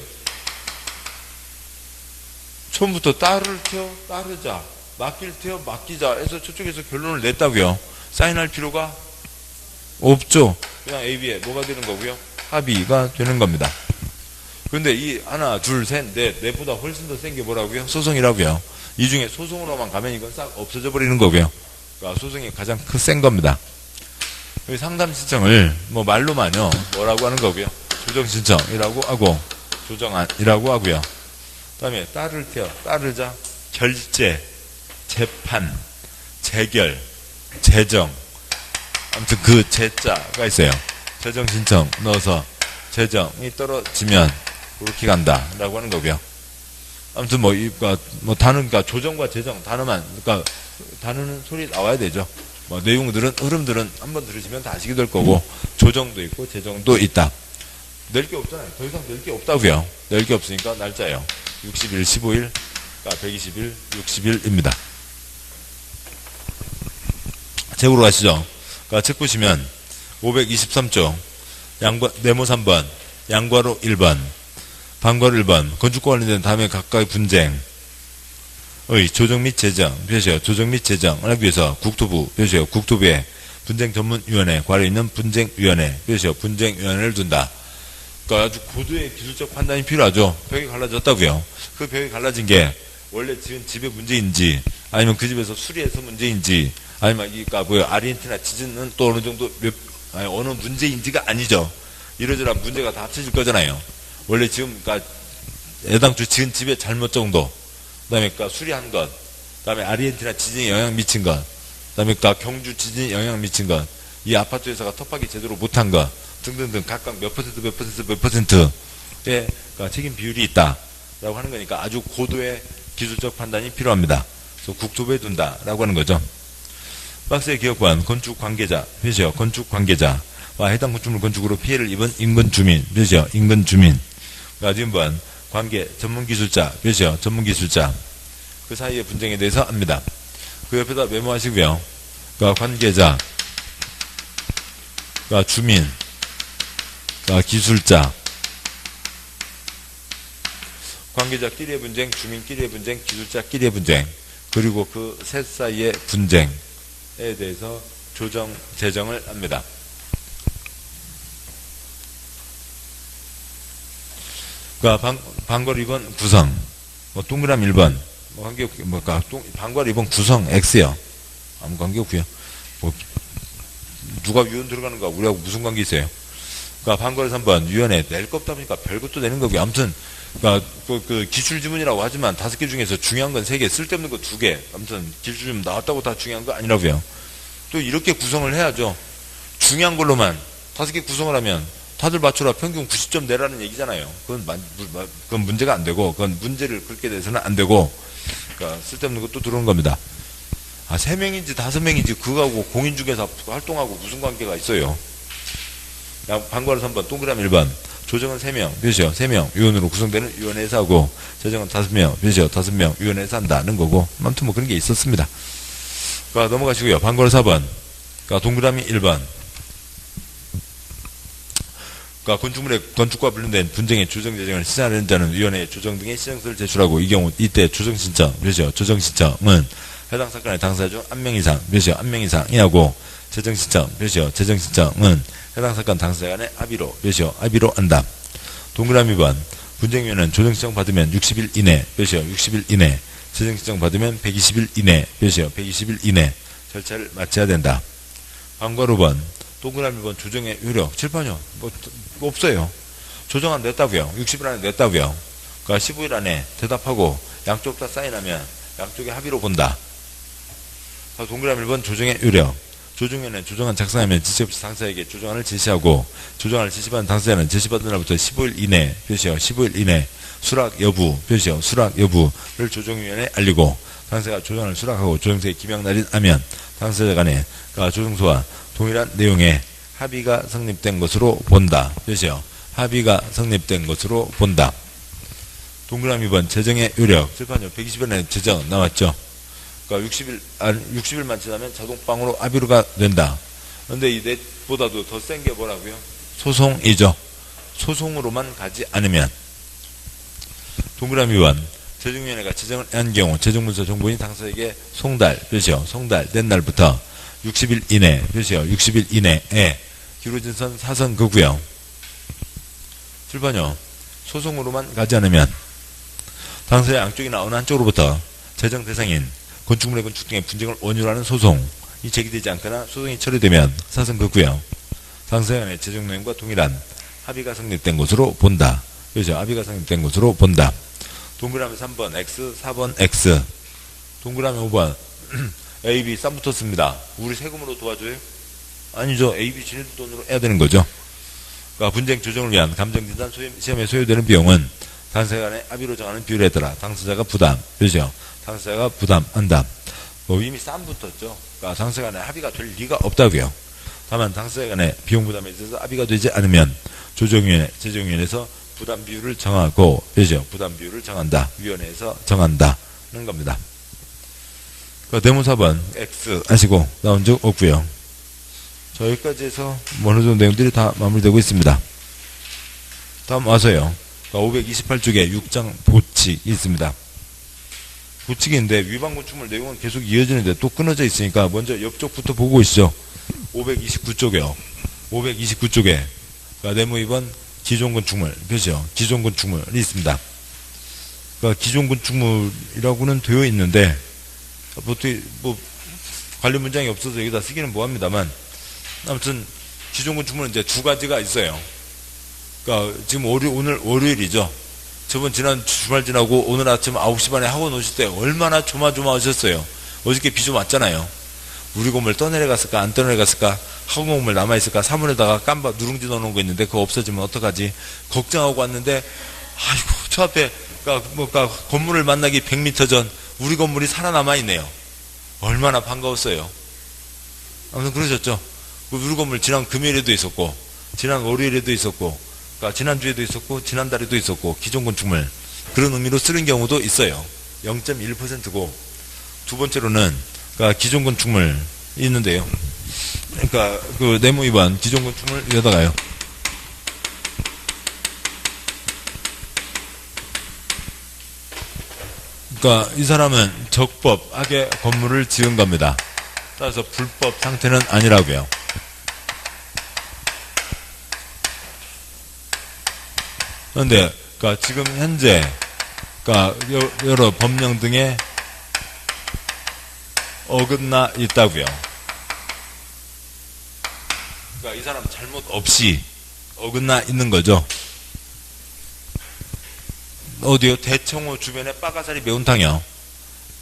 처음부터 따를 튀어? 따르자. 맡길 튀어? 맡기자. 해서 저쪽에서 결론을 냈다고요. 사인할 필요가 없죠. 그냥 A, B에 뭐가 되는 거고요? 합의가 되는 겁니다. 근데 이 하나, 둘, 셋, 넷보다 훨씬 더 센 게 뭐라고요? 소송이라고요. 이 중에 소송으로만 가면 이건 싹 없어져 버리는 거고요. 그러니까 소송이 가장 센 겁니다. 상담 신청을 말로만요. 뭐라고 하는 거고요? 조정 신청이라고 하고 조정안이라고 하고요. 그다음에 따를 튀어, 따르자, 결재, 재판, 재결, 재정. 아무튼 그 재자가 있어요. 재정 신청 넣어서 재정이 떨어지면 그렇게 간다라고 하는 거고요. 아무튼 단어가 조정과 재정 단어만 단어는 소리 나와야 되죠. 내용들은 흐름들은 한번 들으시면 다 아시게 될 거고 조정도 있고 재정도 있다. 낼 게 없잖아요. 더 이상 낼 게 없다고요. 낼 게 없으니까 날짜예요. 60일, 15일, 120일, 60일입니다. 책으로 가시죠. 책 보시면 523쪽 네모 3번 양괄호 1번 반괄호 1번 건축과 관련된 다음에 각각의 분쟁의 조정 및 재정 표시요. 조정 및 재정을 하기 위해서 국토부 표시요. 국토부에 분쟁전문위원회 괄호 있는 분쟁위원회 표시요. 분쟁위원회를 둔다. 그러니까 아주 고도의 기술적 판단이 필요하죠. 벽이 갈라졌다고요. 그 벽이 갈라진 게 원래 지은 집의 문제인지 아니면 그 집에서 수리해서 문제인지 아니면 아르헨티나 지진은 또 어느 정도 어느 문제인지가 아니죠. 이러저러한 문제가 다 합쳐질 거잖아요. 원래 지금 애당초 지은 집의 잘못 정도, 그다음에 수리한 것, 그다음에 아르헨티나 지진이 영향 미친 것, 그다음에 경주 지진이 영향 미친 것, 이 아파트 회사가 터파기 제대로 못한 것 등등등 각각 몇 퍼센트의 책임 비율이 있다라고 하는 거니까 아주 고도의 기술적 판단이 필요합니다. 그래서 국토부에 둔다라고 하는 거죠. 박스의 기업관, 건축 관계자, 표시요. 건축 관계자와 해당 건축물 건축으로 피해를 입은 인근 주민, 표시요. 인근 주민. 지금번 관계, 전문 기술자, 표시요. 전문 기술자. 그 사이의 분쟁에 대해서 압니다. 그 옆에다 메모하시고요. 관계자, 주민, 기술자. 관계자끼리의 분쟁, 주민끼리의 분쟁, 기술자끼리의 분쟁. 그리고 그 셋 사이의 분쟁. 에 대해서 조정, 재정을 합니다. 반괄 2번 구성, 동그라미 1번, 반괄 2번 구성 X요. 아무 관계 없고요. 누가 위원 들어가는가, 우리하고 무슨 관계 있어요? 반괄 3번, 위원회, 낼 거 없다 보니까 별것도 내는 거고요. 아무튼, 기출지문이라고 하지만 5개 중에서 중요한 건 3개, 쓸데없는 거 2개. 아무튼, 기출지문 나왔다고 다 중요한 거 아니라고요. 또 이렇게 구성을 해야죠. 중요한 걸로만 5개 구성을 하면 다들 맞춰라. 평균 90점 내라는 얘기잖아요. 그건 문제가 안 되고, 그건 문제를 긁게 돼서는 안 되고, 그러니까 쓸데없는 것도 들어오는 겁니다. 3명인지 5명인지 그거하고 공인 중에서 활동하고 무슨 관계가 있어요. 방과로 3번, 동그라미 1번. 조정은 3명, 몇이요? 3명, 위원으로 구성되는 위원회에서 하고, 재정은 5명, 몇이요? 5명, 위원회에서 한다는 거고, 아무튼 뭐 그런 게 있었습니다. 그러니까 넘어가시고요. 방과로 4번. 그러니까 동그라미 1번. 그러니까 건축과 관련된 분쟁의 조정 재정을 시정하는 자는 위원회에 조정 등의 시정서를 제출하고, 이 경우 이때 조정 신청, 몇이요? 조정 신청은 해당 사건의 당사자 중 1명 이상, 몇이요? 1명 이상이 하고, 재정 신청, 몇이요? 재정 신청은 해당 사건 당사자 간의 합의로, 몇이요? 합의로 한다. 동그라미 2번. 분쟁위원회는 조정 신청 받으면 60일 이내, 몇이요? 60일 이내. 재정 신청 받으면 120일 이내, 몇이요? 120일 이내. 절차를 마쳐야 된다. 방과로 5번. 동그라미 2번 조정의 효력. 칠판이요. 뭐 없어요. 조정 안 냈다고요. 60일 안에 냈다고요. 그러니까 15일 안에 대답하고 양쪽 다 사인하면 양쪽의 합의로 본다. 동그라미 1번 조정의 효력. 조정위원회는 조정안 작성하면 지시 없이 당사자에게 조정안을 제시하고, 조정안을 제시받은 당사자는 제시받은 날부터 15일 이내, 표시요, 15일 이내 수락 여부, 표시요, 수락 여부를 조정위원회에 알리고, 당사자가 조정안을 수락하고 조정서에 기명 날인하면 당사자 간에 조정서와 동일한 내용의 합의가 성립된 것으로 본다. 표시요, 합의가 성립된 것으로 본다. 동그라미 2번 재정의 효력. 칠판요. 120일에 재정 나왔죠. 그러니까 60일만 지나면 자동방으로 합의로가 된다. 그런데 이 넷보다도 더 센 게 뭐라고요? 소송이죠. 소송으로만 가지 않으면. 동그라미 1번. 재정위원회가 재정을 한 경우 재정문서 정보인 당사자에게 송달된 날부터 60일 이내, 60일 이내에 기울어진 선 사선 그고요. 7번요. 소송으로만 가지 않으면 당사자 양쪽이나 어느 한쪽으로부터 재정 대상인 건축물의 건축 등의 분쟁을 원유로 하는 소송이 제기되지 않거나 소송이 처리되면 사선 그고요. 당사자 간의 재정 내용과 동일한 합의가 성립된 것으로 본다. 그렇죠? 합의가 성립된 것으로 본다. 동그라미 3번 X, 4번 X. 동그라미 5번 A, B 쌈 붙었습니다. 우리 세금으로 도와줘요? 아니죠. A, B 지네들 돈으로 해야 되는 거죠. 그러니까 분쟁 조정을 위한 감정진단 시험에 소요되는 비용은 당사자 간의 합의로 정하는 비율에 따라 당사자가 부담, 그렇죠? 당사자가 부담한다. 뭐 이미 쌈 붙었죠. 그러니까 당사자 간의 합의가 될 리가 없다고요. 다만 당사자 간의 비용 부담에 있어서 합의가 되지 않으면 조정위원회, 재정위원회에서 부담 비율을 정하고, 그렇죠? 부담 비율을 정한다. 위원회에서 정한다는 겁니다. 대문 4번 X 하시고 나온 적 없고요. 자, 여기까지 해서 어느 정도 내용들이 다 마무리되고 있습니다. 다음 와서요. 528쪽에 6장 보칙이 있습니다. 보칙인데 위반건축물 내용은 계속 이어지는데 또 끊어져 있으니까 먼저 옆쪽부터 보고 있죠. 529쪽에요. 529쪽에 네모 2번 기존건축물, 그죠? 기존건축물이 있습니다. 그러니까 기존건축물이라고는 되어 있는데 보통 뭐 관련 문장이 없어서 여기다 쓰기는 뭐합니다만, 아무튼 기존건축물은 이제 두 가지가 있어요. 그러니까 지금 오늘 월요일이죠. 지난 주말 지나고 오늘 아침 9시 반에 학원 오실 때 얼마나 조마조마하셨어요. 어저께 비 좀 왔잖아요. 우리 건물 떠내려갔을까 안 떠내려갔을까, 학원 건물 남아있을까, 사문에다가 깜박 누룽지 넣어놓은 거 있는데 그거 없어지면 어떡하지 걱정하고 왔는데, 아이고 저 앞에 그러니까 건물을 만나기 100m 전 우리 건물이 살아남아 있네요. 얼마나 반가웠어요. 아무튼 그러셨죠. 우리 건물 지난 금요일에도 있었고 지난 월요일에도 있었고, 그러니까 지난주에도 있었고 지난달에도 있었고, 기존 건축물 그런 의미로 쓰는 경우도 있어요. 0.1%고 두 번째로는 그러니까 기존 건축물 있는데요. 그러니까 그 네모 2번 기존 건축물 여기다가요. 그러니까 이 사람은 적법하게 건물을 지은 겁니다. 따라서 불법 상태는 아니라고요. 그런데 그러니까 지금 현재 그러니까 여러 법령 등에 어긋나 있다고요. 그러니까 이 사람 잘못 없이 어긋나 있는 거죠. 어디요? 대청호 주변에 빠가사리 매운탕이요.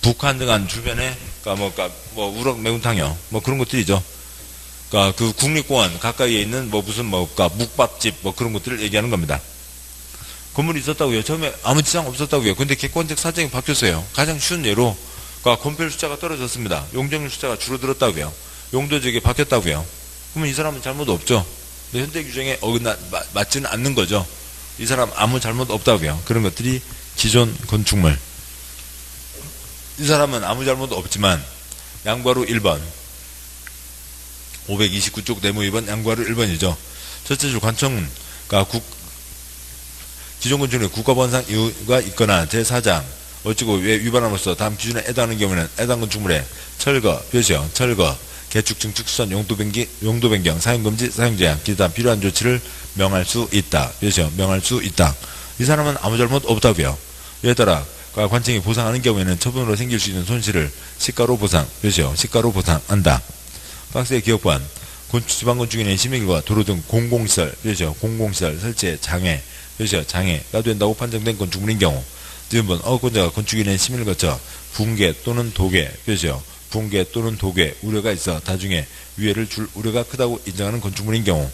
북한 등한 주변에 그러니까 뭐 우럭 매운탕이요. 뭐 그런 것들이죠. 그러니까 그 국립공원 가까이에 있는 뭐 무슨 뭐 그러니까 묵밥집 뭐 그런 것들을 얘기하는 겁니다. 건물이 있었다고요. 처음에 아무 지장 없었다고요. 근데 객관적 사정이 바뀌었어요. 가장 쉬운 예로 그러니까 건폐율 숫자가 떨어졌습니다. 용적률 숫자가 줄어들었다고요. 용도 지역이 바뀌었다고요. 그러면 이 사람은 잘못 없죠. 근데 현대 규정에 맞지는 않는 거죠. 이 사람 아무 잘못 없다고요. 그런 것들이 기존 건축물. 이 사람은 아무 잘못 없지만 양과로 1번 529쪽 내무 2번 양과로 1번이죠. 첫째 줄 관청은 그러니까 기존 건축물에 국가본상 이유가 있거나 제4장 어찌고 왜 위반함으로써 다음 기준에 해당하는 경우는 해당 건축물에 철거, 벼시형, 철거, 개축, 증축, 수선, 용도 변경, 사용금지, 사용제한, 기타 필요한 조치를 명할 수 있다. 벼시형, 명할 수 있다. 이 사람은 아무 잘못 없다고요. 이에 따라 관청이 보상하는 경우에는 처분으로 생길 수 있는 손실을 시가로 보상, 벼시형, 시가로 보상한다. 박스의 기업관, 지방건축인의 시민과 도로 등 공공시설, 벼시형, 공공시설 설치에 장애, 벼시형, 장애가 된다고 판정된 건축물인 경우 지금번 허가권자가 건축인의 심의를 거쳐 붕괴 또는 도괴, 벼시형, 붕괴 또는 도괴 우려가 있어 나중에 위해를 줄 우려가 크다고 인정하는 건축물인 경우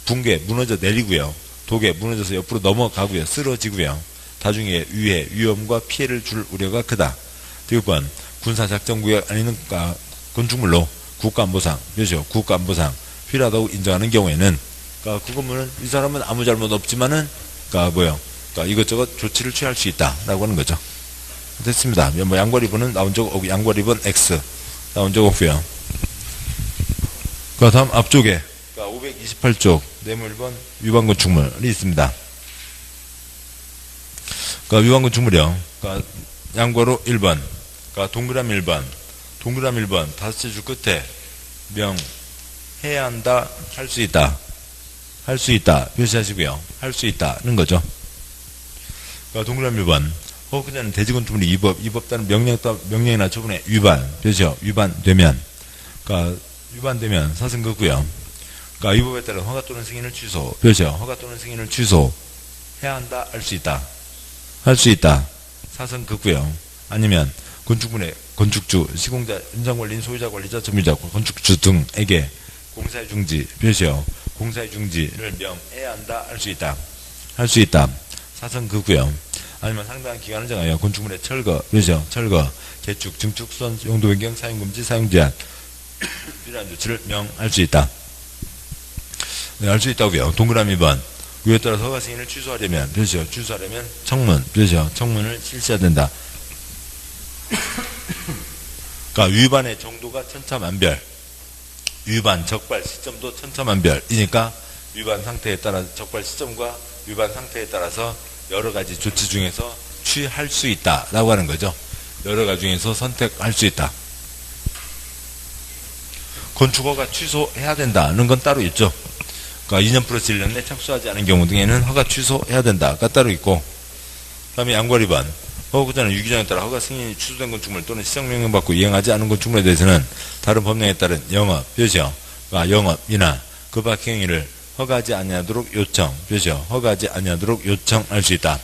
붕괴 무너져 내리고요. 도괴 무너져서 옆으로 넘어가고요. 쓰러지고요. 나중에 위험과 피해를 줄 우려가 크다. 디귿번 군사작전구역 아닌 건축물로 국가안보상, 벼시형, 국가안보상 필요하다고 인정하는 경우에는 그 건물은 이 사람은 아무 잘못 없지만은 그러니까 이것저것 조치를 취할 수 있다라고 하는 거죠. 됐습니다. 뭐 양과리본은 나온 적 없고 양과리본 X 나온 적 없고요. 그 다음 앞쪽에 528쪽 내무 1번 위반 건축물이 있습니다. 위반 건축물이요. 양과로 1번, 동그라미 1번, 동그라미 1번 다섯째 줄 끝에 명 해야 한다, 할 수 있다. 할 수 있다 표시하시고요. 할 수 있다는 거죠. 동그라미 1번 허가권자는 대지건축물이 이법 따른 명령이나 처분에 위반, 벼시형, 위반되면 위반되면 사승거고요. 위법에 따른 허가 또는 승인을 취소, 벼시형, 허가 또는 승인을 취소해야 한다, 할 수 있다. 할 수 있다. 사승거고요. 아니면 건축물의 건축주, 시공자, 현장관리인, 소유자, 관리자, 점유자, 건축주 등에게 공사의 중지, 벼시형, 공사의 중지를 명해야 한다, 할 수 있다. 할 수 있다. 사성그고요. 아니면 상당한 기간을 정하여 건축물의 철거, 벼시형, 철거, 개축, 증축, 수선, 용도 변경, 사용금지, 사용제한 필요한 조치를 명할 수 있다. 네, 할 수 있다고요. 동그라미 2번 위에 따라서 허가 승인을 취소하려면 벼시형, 취소하려면 청문, 벼시형, 청문을 실시해야 된다. 위반의 정도가 천차만별, 위반 적발 시점도 천차만별이니까 위반 상태에 따라 적발 시점과 위반 상태에 따라서 여러 가지 조치 중에서 취할 수 있다라고 하는 거죠. 여러 가지 중에서 선택할 수 있다. 건축허가 취소해야 된다는 건 따로 있죠. 2년 플러스 1년 내 착수하지 않은 경우 등에는 허가 취소해야 된다가 따로 있고, 그 다음에 양괄 위반 허가권자는 유기정에 따라 허가 승인이 취소된 건축물 또는 시정명령 받고 이행하지 않은 건축물에 대해서는 다른 법령에 따른 영업, 벼시형, 영업이나 그 밖 행위를 허가하지 아니하도록 요청, 벼시형, 허가하지 아니하도록 요청할 수 있다.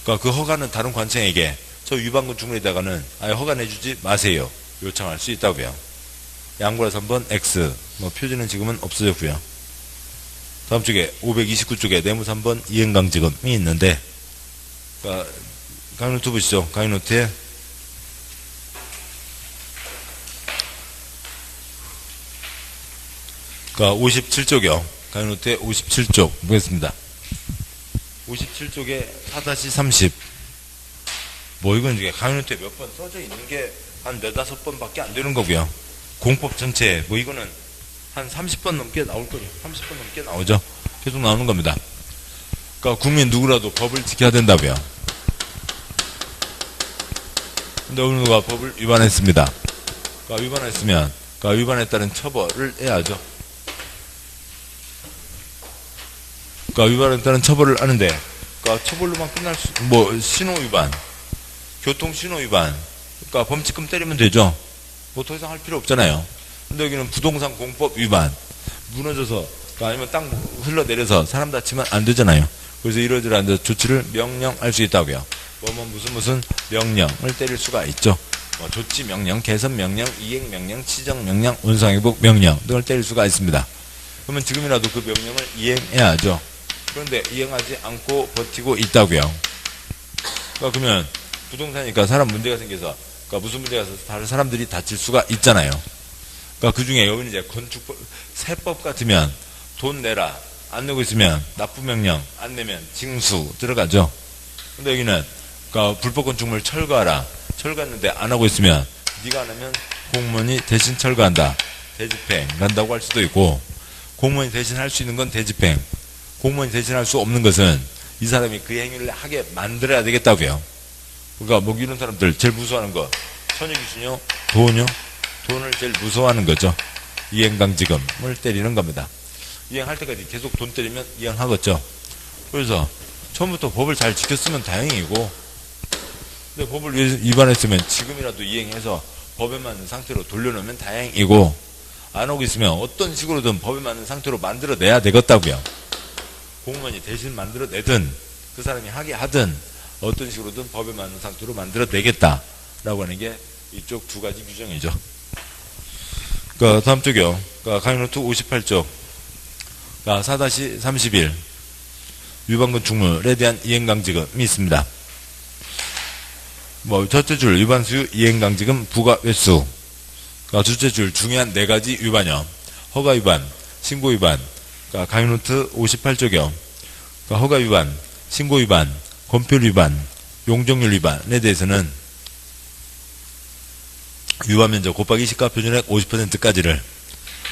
그 허가는 다른 관청에게 저 위반 건축물에다가는 아예 허가 내주지 마세요, 요청할 수 있다고요. 양괄 3번 X, 표지는 지금은 없어졌고요. 다음 쪽에 529쪽에 내무 3번 이행강지금이 있는데, 강의노트 보시죠. 강의노트에 57쪽이요. 강의노트에 57쪽 보겠습니다. 57쪽에 4-30 이건 이제 강의노트에 몇 번 써져 있는 게 한 4-5번밖에 안 되는 거고요. 공법 전체 이거는 한 30번 넘게 나올 거예요. 30번 넘게 나오죠. 계속 나오는 겁니다. 국민 누구라도 법을 지켜야 된다고요. 근데 어느 누가 법을 위반했습니다. 위반했으면 위반에 따른 처벌을 해야죠. 위반에 따른 처벌을 하는데 처벌로만 끝날 수 신호 위반, 교통 신호 위반, 범칙금 때리면 되죠. 더 이상 할 필요 없잖아요. 근데 여기는 부동산 공법 위반, 무너져서 아니면 땅 흘러내려서 사람 다치면 안 되잖아요. 그래서 이러저러한 조치를 명령할 수 있다고요. 무슨 명령을 때릴 수가 있죠. 조치 명령, 개선 명령, 이행 명령, 치정 명령, 원상회복 명령 등을 때릴 수가 있습니다. 그러면 지금이라도 그 명령을 이행해야죠. 그런데 이행하지 않고 버티고 있다고요. 그러면 부동산이니까 사람 문제가 생겨서 무슨 문제가 있어서 다른 사람들이 다칠 수가 있잖아요. 그 중에 여기는 이제 건축법, 세법 같으면 돈 내라. 안 내고 있으면 납부명령, 안 내면 징수 들어가죠. 근데 여기는 불법 건축물 철거하라. 철거했는데 안 하고 있으면 네가 안 하면 공무원이 대신 철거한다. 대집행 간다고 할 수도 있고, 공무원이 대신 할 수 있는 건 대집행, 공무원이 대신 할 수 없는 것은 이 사람이 그 행위를 하게 만들어야 되겠다고요. 그러니까 이런 사람들 제일 무서워하는 거 천여귀신요, 돈요. 돈을 제일 무서워하는 거죠. 이행강지금을 때리는 겁니다. 이행할 때까지 계속 돈 때리면 이행하겠죠. 그래서 처음부터 법을 잘 지켰으면 다행이고, 근데 법을 위반했으면 지금이라도 이행해서 법에 맞는 상태로 돌려놓으면 다행이고, 안 하고 있으면 어떤 식으로든 법에 맞는 상태로 만들어내야 되겠다고요. 공무원이 대신 만들어내든 그 사람이 하게 하든 어떤 식으로든 법에 맞는 상태로 만들어내겠다라고 하는 게 이쪽 두 가지 규정이죠. 다음 쪽이요. 강의노트 58쪽 4-31 위반건축물에 대한 이행강지금이 있습니다. 첫째 줄 위반수유 이행강지금 부과 횟수, 둘째 줄 중요한 4가지 위반형, 허가 위반, 신고 위반, 강의노트 58쪽이요. 허가 위반, 신고 위반, 건폐율 위반, 용적률 위반에 대해서는 위반 면적 곱하기 시가 표준액 50%까지를,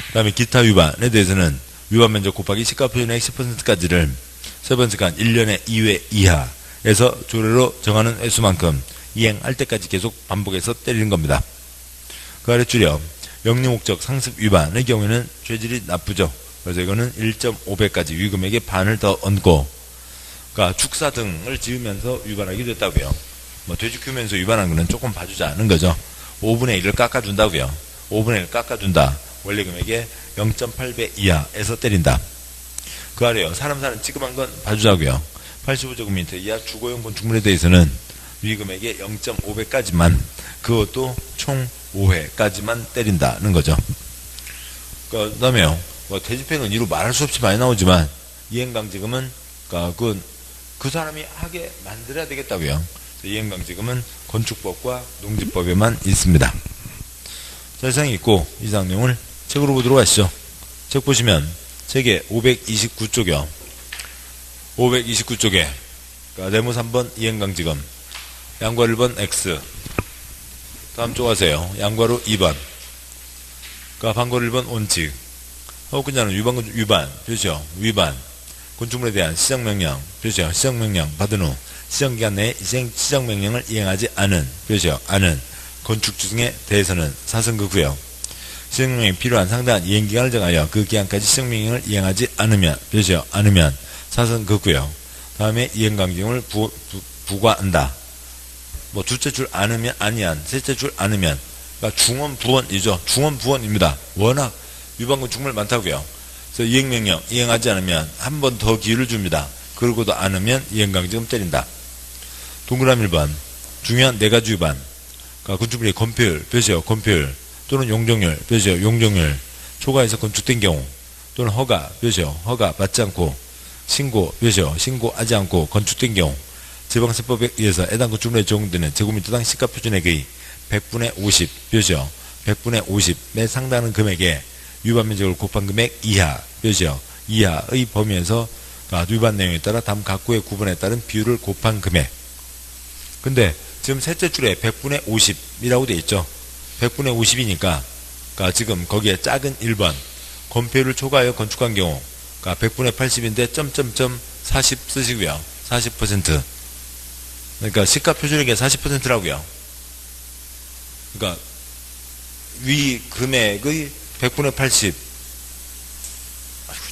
그 다음에 기타 위반에 대해서는 위반 면적 곱하기 시가 표준액 10%까지를 세 번째 간 1년의 2회 이하에서 조례로 정하는 횟수만큼 이행할 때까지 계속 반복해서 때리는 겁니다. 그 아래 줄여 영리 목적 상습 위반의 경우에는 죄질이 나쁘죠. 그래서 이거는 1.5배까지 위금액의 반을 더 얹고, 축사 등을 지으면서 위반하게 됐다고요. 돼지 키우면서 위반한 거는 조금 봐주자는 거죠. 5분의 1을 깎아준다고요. 5분의 1 깎아준다. 원래 금액의 0.8배 이하에서 때린다. 그 아래요. 사람 사는 찌그만 건 봐주자고요. 85제곱미터 이하 주거용 건축물에 대해서는 위금액의 0.5배까지만, 그것도 총 5회까지만 때린다는 거죠. 그 다음에요. 대집행은 이루 말할 수 없이 많이 나오지만 이행강지금은 그 사람이 하게 만들어야 되겠다고요. 이행강지금은 건축법과 농지법에만 있습니다. 자, 이상이 있고 이상 내용을 책으로 보도록 하시죠. 책 보시면 책의 529쪽이요. 529쪽에 네모 3번 이행강지금, 양괄 1번 X, 다음 쪽 하세요. 양괄호 2번, 반괄호 1번 원칙, 허구근자는 위반, 표시요. 위반, 건축물에 대한 시정명령, 표시요. 시정명령 받은 후 시정기간 내에 시정명령을 이행하지 않은, 표시요. 않은 건축주승에 대해서는 사선극후요. 시정명령이 필요한 상당한 이행기간을 정하여 그 기간까지 시정명령을 이행하지 않으면, 표시요. 않으면 사선극후요. 다음에 이행강지금을 부과한다. 둘째 줄 않으면 아니한, 셋째 줄 않으면, 중원부원이죠. 중원부원입니다. 워낙 위반건축물 많다고요. 그래서 이행명령 이행하지 않으면 한 번 더 기회를 줍니다. 그러고도 않으면 이행강지금 때린다. 동그라미 1번 중요한 4가지 위반, 건축물의 건폐율, 표시요. 건폐율 또는 용적률, 표시요. 용적률, 초과해서 건축된 경우 또는 허가, 표시요. 허가 받지 않고 신고, 표시요. 신고하지 않고 건축된 경우 지방세법에 의해서 해당 건축물에 적용되는 제곱미터당 시가표준액의 100분의 50, 표시요. 100분의 50에 상당한 금액에 위반 면적을 곱한 금액 이하, 표시요. 이하의 범위에서 위반 내용에 따라 다음 각구의 구분에 따른 비율을 곱한 금액. 근데 지금 셋째 줄에 100분의 50이라고 되어 있죠. 100분의 50이니까 지금 거기에 작은 1번 건폐율을 초과하여 건축한 경우 100분의 80인데 점점점 40 쓰시고요. 40%. 그러니까 시가 표준액의 40%라고요. 그러니까 위 금액의 100분의 80.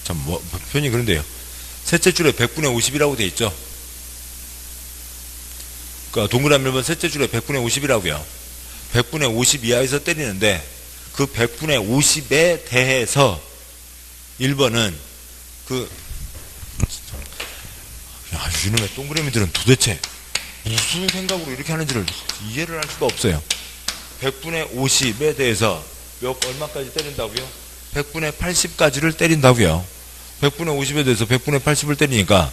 참 표현이 그런데요. 셋째 줄에 100분의 50이라고 되어 있죠. 그러니까 동그라미 1번 셋째 줄에 100분의 50이라고요. 100분의 50 이하에서 때리는데 그 100분의 50에 대해서 1번은 이놈의 동그라미들은 도대체 무슨 생각으로 이렇게 하는지를 이해를 할 수가 없어요. 100분의 50에 대해서 얼마까지 때린다고요? 100분의 80까지를 때린다고요. 100분의 50에 대해서 100분의 80을 때리니까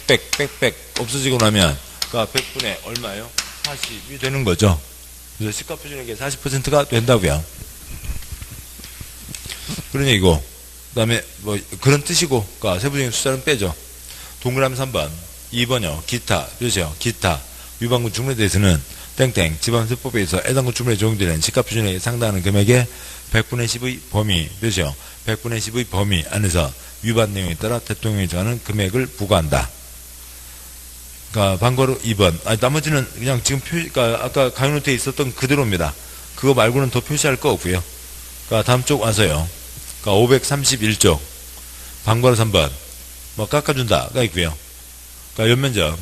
100 없어지고 나면 그러니까 100분의 얼마예요? 40이 되는 거죠. 그래서 시가 표준액의 40%가 된다고요. 그런 얘기고, 그 다음에 뭐 그런 뜻이고, 그러니까 세부적인 숫자는 빼죠. 동그라미 3번, 2번요. 기타, 그렇죠? 기타 위반 건축물에 대해서는 땡땡 지방세법에서 해당 건축물에 적용되는 시가 표준액에 상당하는 금액의 100분의 10의 범위, 그렇죠? 100분의 10의 범위 안에서 위반 내용에 따라 대통령이 정하는 금액을 부과한다. 그러니까 방과로 2번. 나머지는 그냥 지금 그러니까 아까 강의노트에 있었던 그대로입니다. 그거 말고는 더 표시할 거 없고요. 그러니까 다음 쪽 와서요. 그러니까 531쪽 방과로 3번 뭐 깎아준다가 있고요. 그러니까 연면적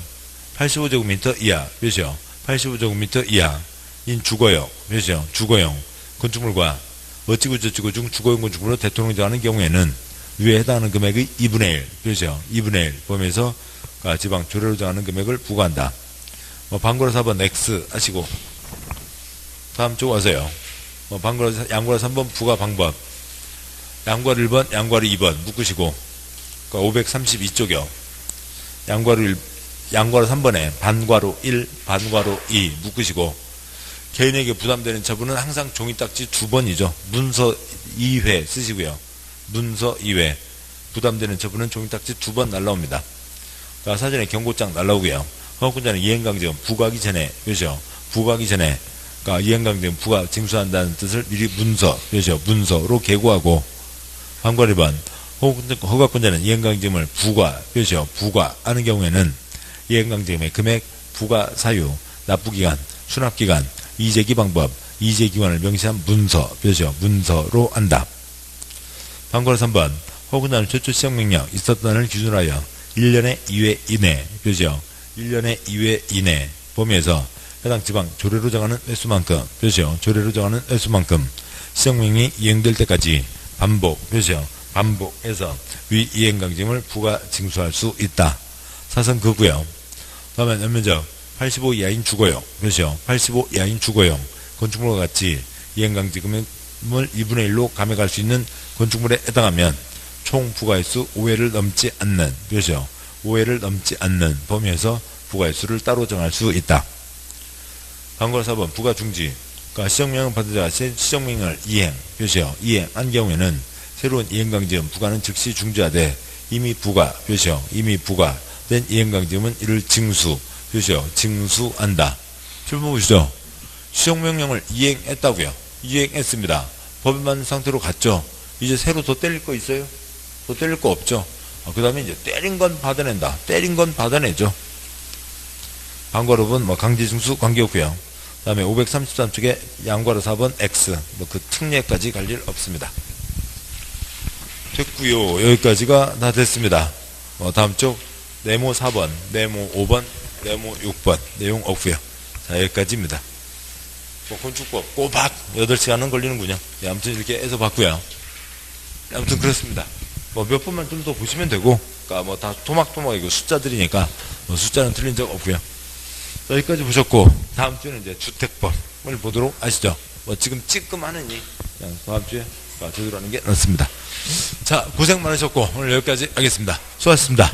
85제곱미터 이하, 그렇죠? 85제곱미터 이하인 주거용, 그렇죠? 주거용 건축물과 어찌고 저찌고 중 주거용 건축물로 대통령이 정하는 경우에는 위에 해당하는 금액의 2분의 1, 그렇죠? 2분의 1 범위에서 지방 조례로 정하는 금액을 부과한다. 뭐 방과로 4번 X 하시고 다음 쪽 와서요. 뭐 방과로 양과로 3번 부과 방법, 양과로 1번, 양과로 2번 묶으시고, 그러니까 532쪽이요. 양과로 3번에 반과로 1, 반과로 2 묶으시고, 개인에게 부담되는 처분은 항상 종이딱지 2번이죠. 문서 2회 쓰시고요. 문서 2회. 부담되는 처분은 종이딱지 2번 날라옵니다. 그러니까 사전에 경고장 날라오고요. 허가권자는 이행강제금 부과하기 전에, 그렇죠? 부과하기 전에, 그러니까 이행강제금 부과 징수한다는 뜻을 미리 문서, 그렇죠? 문서로 계고하고, 방과로 1번. 허가권자는 이행강제금을 부과, 그렇죠? 부과하는 경우에는 이행강제금의 금액, 부과 사유, 납부기간, 수납기간, 이재기 방법, 이재기관을 명시한 문서, 그렇죠? 문서로 한다. 방과로 3번. 허가권자는 최초 시행명령 있었다는 기준으로 하여 1년의 2회 이내, 그렇죠? 1년의 2회 이내 범위에서 해당 지방 조례로 정하는 횟수만큼, 그렇죠? 조례로 정하는 횟수만큼 시행명령이 이행될 때까지 반복, 그렇죠? 반복해서 위 이행강제금을 부과 징수할 수 있다. 사선 그고요. 다음에 연면적 85 이하인 주거용, 그렇죠? 85 이하인 주거용 건축물과 같이 이행강제금을 2분의 1로 감액할 수 있는 건축물에 해당하면 총 부과횟수 5회를 넘지 않는, 그렇죠? 5회를 넘지 않는 범위에서 부과횟수를 따로 정할 수 있다. 방과로 4번 부과 중지. 그러니까 시정명령 받은 자가 시정명령을 이행, 그렇죠? 이행한 경우에는 새로운 이행강제금 부과는 즉시 중지하되 이미 부과, 그렇죠? 이미 부과된 이행강제금은 이를 징수, 그렇죠? 징수한다. 질문 보시죠. 시정명령을 이행했다고요. 이행했습니다. 법에 맞는 상태로 갔죠. 이제 새로 더 때릴 거 있어요? 더 때릴 거 없죠. 그 다음에 이제 때린 건 받아낸다. 때린 건 받아내죠. 방과로 5번 뭐 강제징수 관계없고요. 그 다음에 533쪽에 양과로 4번 X 뭐 그 특례까지 갈 일 없습니다. 됐고요. 여기까지가 다 됐습니다. 다음 쪽 네모 4번, 네모 5번, 네모 6번 내용 없고요. 자, 여기까지입니다. 건축법 꼬박 8시간은 걸리는군요. 네, 아무튼 이렇게 해서 봤고요. 아무튼 그렇습니다. 몇 번만 좀 더 보시면 되고, 그러니까 뭐 다 토막토막 이거 숫자들이니까 숫자는 틀린 적 없고요. 자, 여기까지 보셨고 다음 주에는 이제 주택법을 보도록 하시죠. 지금 찌끔하느니 그냥 다음 주에 제대로 하는 게 낫습니다. 자, 고생 많으셨고 오늘 여기까지 하겠습니다. 수고하셨습니다.